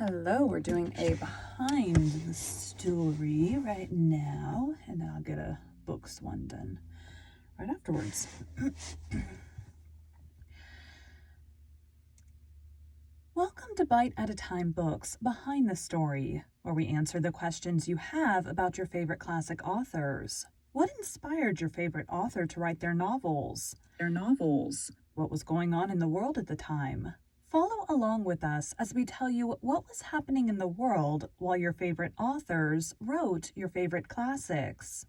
Hello, we're doing a behind the story right now, and then I'll get a books one done right afterwards. Welcome to Bite at a Time Books Behind the Story, where we answer the questions you have about your favorite classic authors. What inspired your favorite author to write their novels? What was going on in the world at the time? Follow along with us as we tell you what was happening in the world while your favorite authors wrote your favorite classics.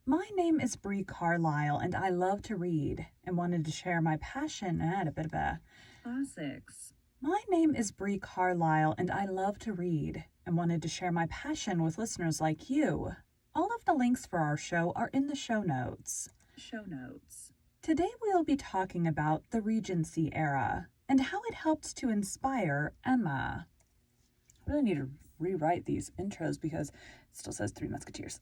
My name is Bree Carlisle, and I love to read and wanted to share my passion. My name is Bree Carlisle, and I love to read and wanted to share my passion with listeners like you. All of the links for our show are in the show notes. Today we'll be talking about the Regency Era and how it helped to inspire Emma. I really need to rewrite these intros because it still says Three Musketeers.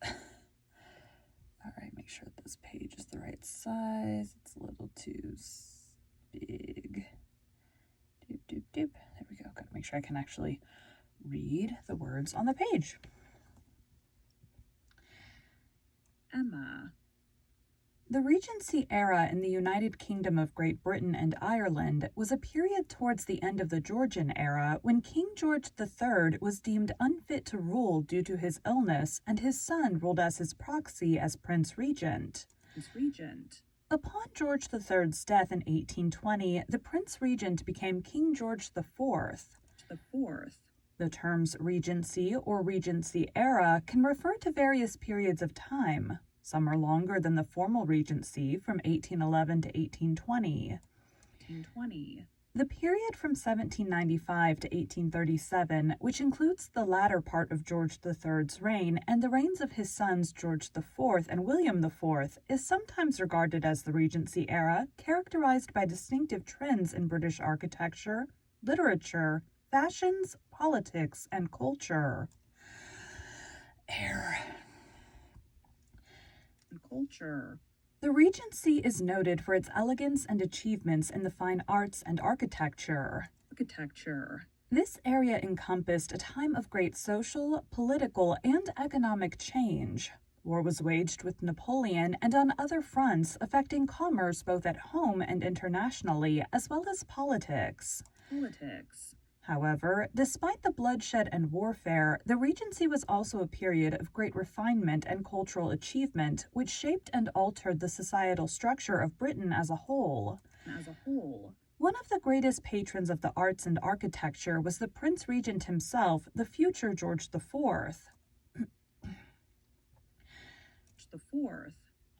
All right, make sure this page is the right size. It's a little too big. There we go. Gotta make sure I can actually read the words on the page. Emma. The Regency era in the United Kingdom of Great Britain and Ireland was a period towards the end of the Georgian era when King George III was deemed unfit to rule due to his illness, and his son ruled as his proxy as Prince Regent. Upon George III's death in 1820, the Prince Regent became King George IV. The terms Regency or Regency Era can refer to various periods of time. Some are longer than the formal Regency from 1811 to 1820. The period from 1795 to 1837, which includes the latter part of George III's reign and the reigns of his sons George IV and William IV, is sometimes regarded as the Regency era, characterized by distinctive trends in British architecture, literature, fashions, politics, and culture. The Regency is noted for its elegance and achievements in the fine arts and architecture. This area encompassed a time of great social, political, and economic change. War was waged with Napoleon and on other fronts, affecting commerce both at home and internationally, as well as politics. However, despite the bloodshed and warfare, the Regency was also a period of great refinement and cultural achievement, which shaped and altered the societal structure of Britain as a whole. One of the greatest patrons of the arts and architecture was the Prince Regent himself, the future George IV.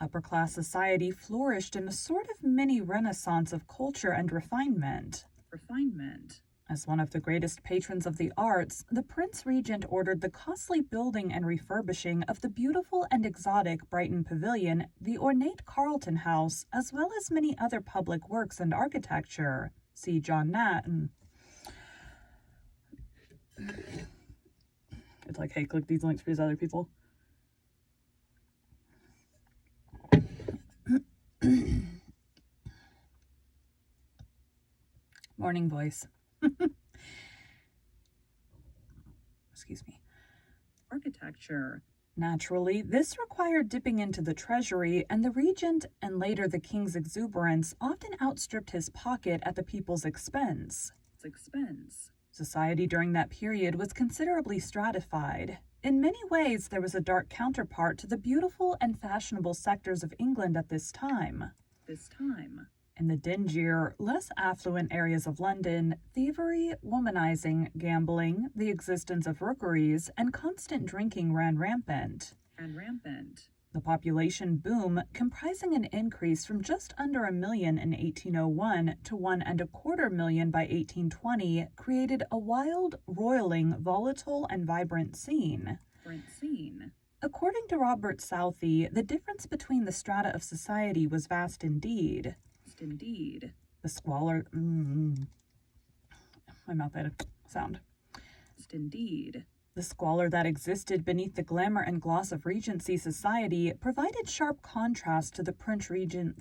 Upper-class society flourished in a sort of mini renaissance of culture and refinement. As one of the greatest patrons of the arts, the Prince Regent ordered the costly building and refurbishing of the beautiful and exotic Brighton Pavilion, the ornate Carlton House, as well as many other public works and architecture. See John Nathan. It's like, hey, click these links for these other people. Morning voice. Excuse me. Architecture. Naturally, this required dipping into the treasury, and the regent and later the king's exuberance often outstripped his pocket at the people's expense. Society during that period was considerably stratified. In many ways, there was a dark counterpart to the beautiful and fashionable sectors of England at this time. In the dingier, less affluent areas of London, thievery, womanizing, gambling, the existence of rookeries, and constant drinking ran rampant. The population boom, comprising an increase from just under 1 million in 1801 to 1.25 million by 1820, created a wild, roiling, volatile, and vibrant scene. According to Robert Southey, the difference between the strata of society was vast indeed. The squalor... My mouth had a sound. The squalor that existed beneath the glamour and gloss of Regency society provided sharp contrast to the Prince Regent...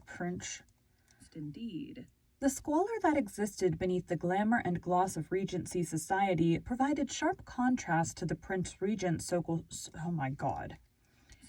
The squalor that existed beneath the glamour and gloss of Regency society provided sharp contrast to the Prince Regent's oh my god.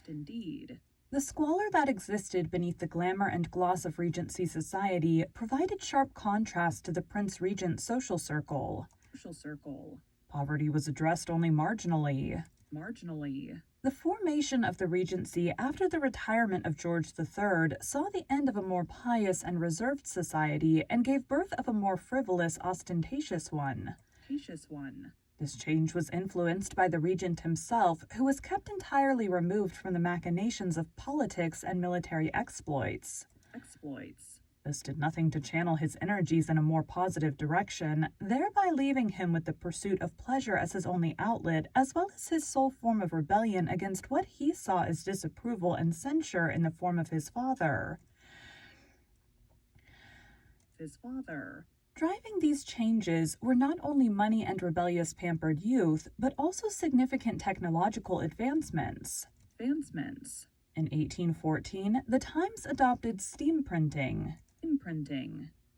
Indeed. The squalor that existed beneath the glamour and gloss of Regency society provided sharp contrast to the Prince Regent's social circle. Social circle. Poverty was addressed only marginally. Marginally. The formation of the Regency after the retirement of George III saw the end of a more pious and reserved society and gave birth of a more frivolous, ostentatious one. This change was influenced by the regent himself, who was kept entirely removed from the machinations of politics and military exploits. This did nothing to channel his energies in a more positive direction, thereby leaving him with the pursuit of pleasure as his only outlet, as well as his sole form of rebellion against what he saw as disapproval and censure in the form of his father. Driving these changes were not only money and rebellious pampered youth, but also significant technological advancements. In 1814, the Times adopted steam printing.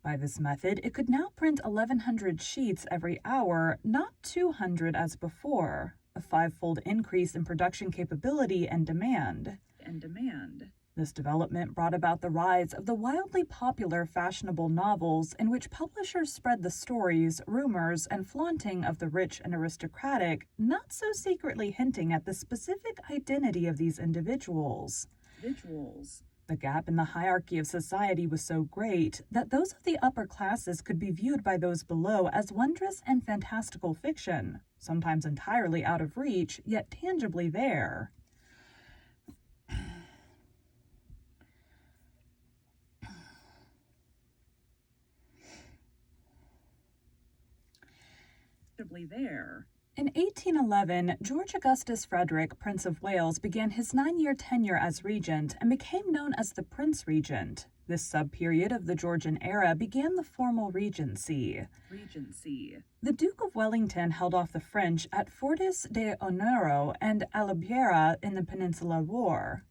By this method, it could now print 1,100 sheets every hour, not 200 as before, a five-fold increase in production capability and demand. This development brought about the rise of the wildly popular fashionable novels in which publishers spread the stories, rumors, and flaunting of the rich and aristocratic, not so secretly hinting at the specific identity of these individuals. The gap in the hierarchy of society was so great that those of the upper classes could be viewed by those below as wondrous and fantastical fiction, sometimes entirely out of reach, yet tangibly there. In 1811, George Augustus Frederick, Prince of Wales, began his 9-year tenure as regent and became known as the Prince Regent. This sub-period of the Georgian era began the formal regency. The Duke of Wellington held off the French at Fortes de Onoro and Albuera in the Peninsular War.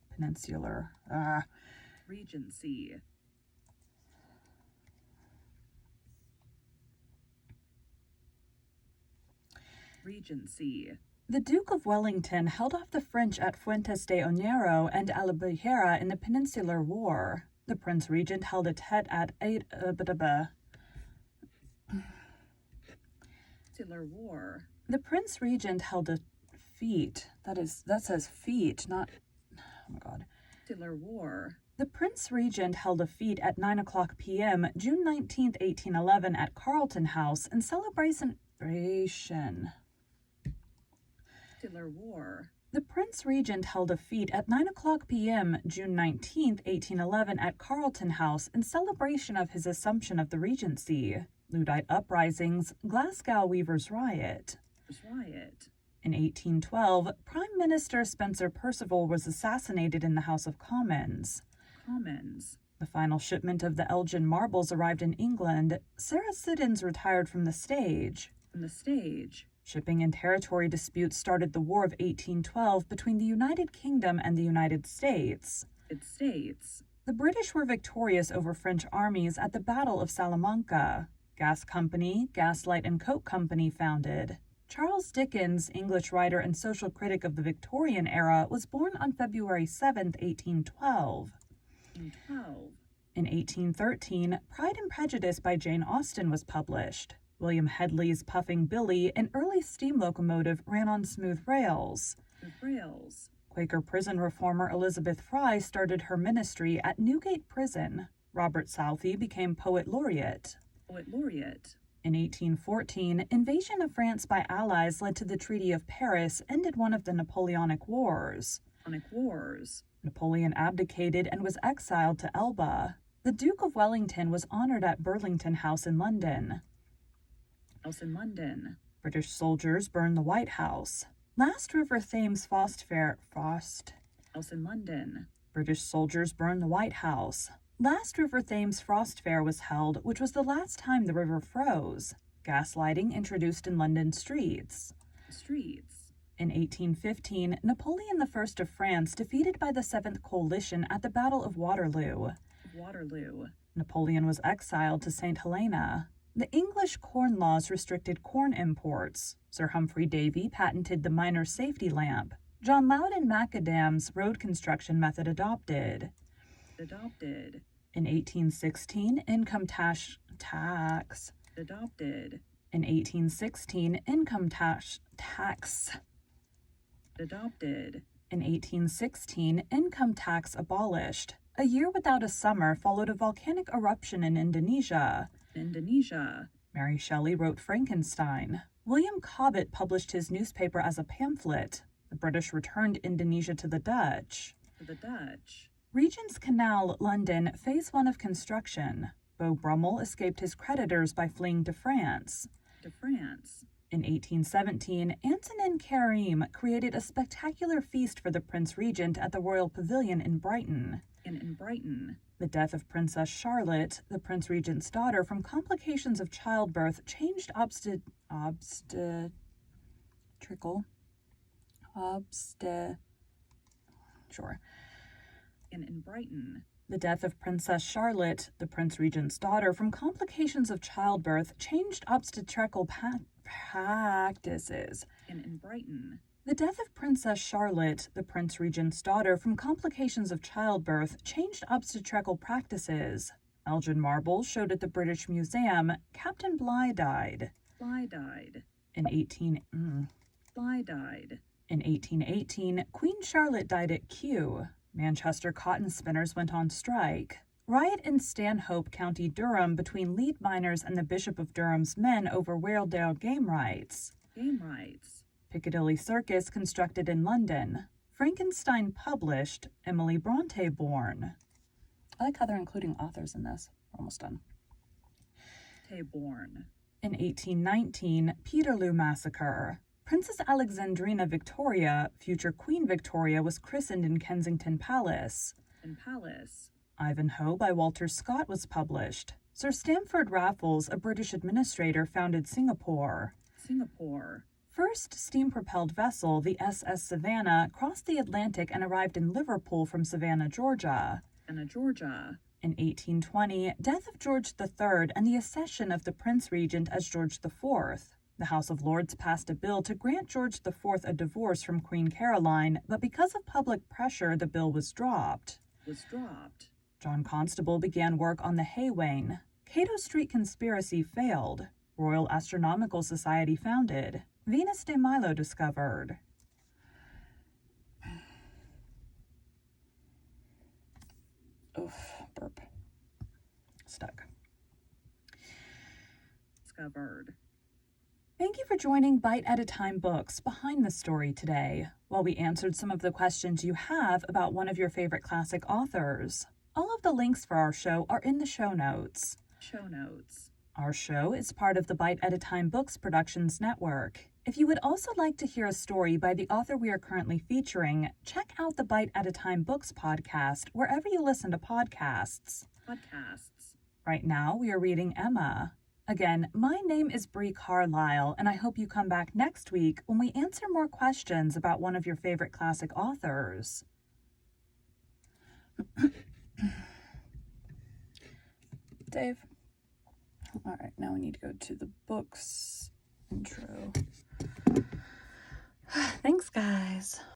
The Duke of Wellington held off the French at Fuentes de Onoro and Albuera in the Peninsular War. The Prince Regent held a tete at The Prince Regent held a fete. That says feet, not. Oh my God. The Prince Regent held a fete at 9:00 p.m. June 19, 1811, at Carlton House in celebration. The Prince Regent held a fete at 9:00 p.m. June 19, 1811, at Carlton House in celebration of his assumption of the Regency. Luddite uprisings, Glasgow Weavers' riot. In 1812, Prime Minister Spencer Perceval was assassinated in the House of Commons. The final shipment of the Elgin marbles arrived in England. Sarah Siddons retired from the stage. Shipping and territory disputes started the War of 1812 between the United Kingdom and the United States. The British were victorious over French armies at the Battle of Salamanca. Gas Company, Gaslight and Coke Company founded. Charles Dickens, English writer and social critic of the Victorian era, was born on February 7, 1812. In 1813, Pride and Prejudice by Jane Austen was published. William Hedley's Puffing Billy, an early steam locomotive, ran on smooth rails. Quaker prison reformer Elizabeth Fry started her ministry at Newgate Prison. Robert Southey became poet laureate. In 1814, invasion of France by Allies led to the Treaty of Paris, ended one of the Napoleonic Wars. Napoleon abdicated and was exiled to Elba. The Duke of Wellington was honored at Burlington House in London. British soldiers burned the White House. Last River Thames British soldiers burned the White House. Last River Thames Frost Fair was held, which was the last time the river froze. Gaslighting introduced in London streets. In 1815, Napoleon I of France defeated by the Seventh Coalition at the Battle of Waterloo. Napoleon was exiled to St. Helena. The English corn laws restricted corn imports. Sir Humphrey Davy patented the miner's safety lamp. John Loudon Macadam's road construction method adopted. In 1816, income tax. Adopted. In 1816, income tax. Adopted. In 1816, income tax abolished. A year without a summer followed a volcanic eruption in Indonesia. Mary Shelley wrote Frankenstein. William Cobbett published his newspaper as a pamphlet. The British returned Indonesia to the Dutch. Regent's Canal, London, Phase 1 of construction. Beau Brummel escaped his creditors by fleeing to France. In 1817, Antonin Karim created a spectacular feast for the Prince Regent at the Royal Pavilion in Brighton. The death of Princess Charlotte, the Prince Regent's daughter, from complications of childbirth changed The death of Princess Charlotte, the Prince Regent's daughter, from complications of childbirth changed obstetrical practices. The death of Princess Charlotte, the Prince Regent's daughter, from complications of childbirth changed obstetrical practices. Elgin Marble showed at the British Museum. Captain Bligh died. In 1818, Queen Charlotte died at Kew. Manchester cotton spinners went on strike. Riot in Stanhope, County Durham, between lead miners and the Bishop of Durham's men over Wherredale game rights. Piccadilly Circus constructed in London. Frankenstein published. Emily Bronte born. I like how they're including authors in this. We're almost done. In 1819, Peterloo Massacre. Princess Alexandrina Victoria, future Queen Victoria, was christened in Kensington Palace. Ivanhoe by Walter Scott was published. Sir Stamford Raffles, a British administrator, founded Singapore. First steam-propelled vessel, the SS Savannah, crossed the Atlantic and arrived in Liverpool from Savannah, Georgia. In 1820, death of George III and the accession of the Prince Regent as George IV. The House of Lords passed a bill to grant George IV a divorce from Queen Caroline, but because of public pressure, the bill was dropped. John Constable began work on the Hay Wain. Cato Street conspiracy failed. Royal Astronomical Society founded. Venus de Milo discovered. Burp. Stuck. Thank you for joining Bite at a Time Books Behind the Story today, while we answered some of the questions you have about one of your favorite classic authors. All of the links for our show are in the show notes. Our show is part of the Bite at a Time Books Productions Network. If you would also like to hear a story by the author we are currently featuring, check out the Bite at a Time Books podcast wherever you listen to podcasts. Right now, we are reading Emma. Again, my name is Bree Carlisle, and I hope you come back next week when we answer more questions about one of your favorite classic authors. Dave. All right, now we need to go to the books intro. Thanks, guys.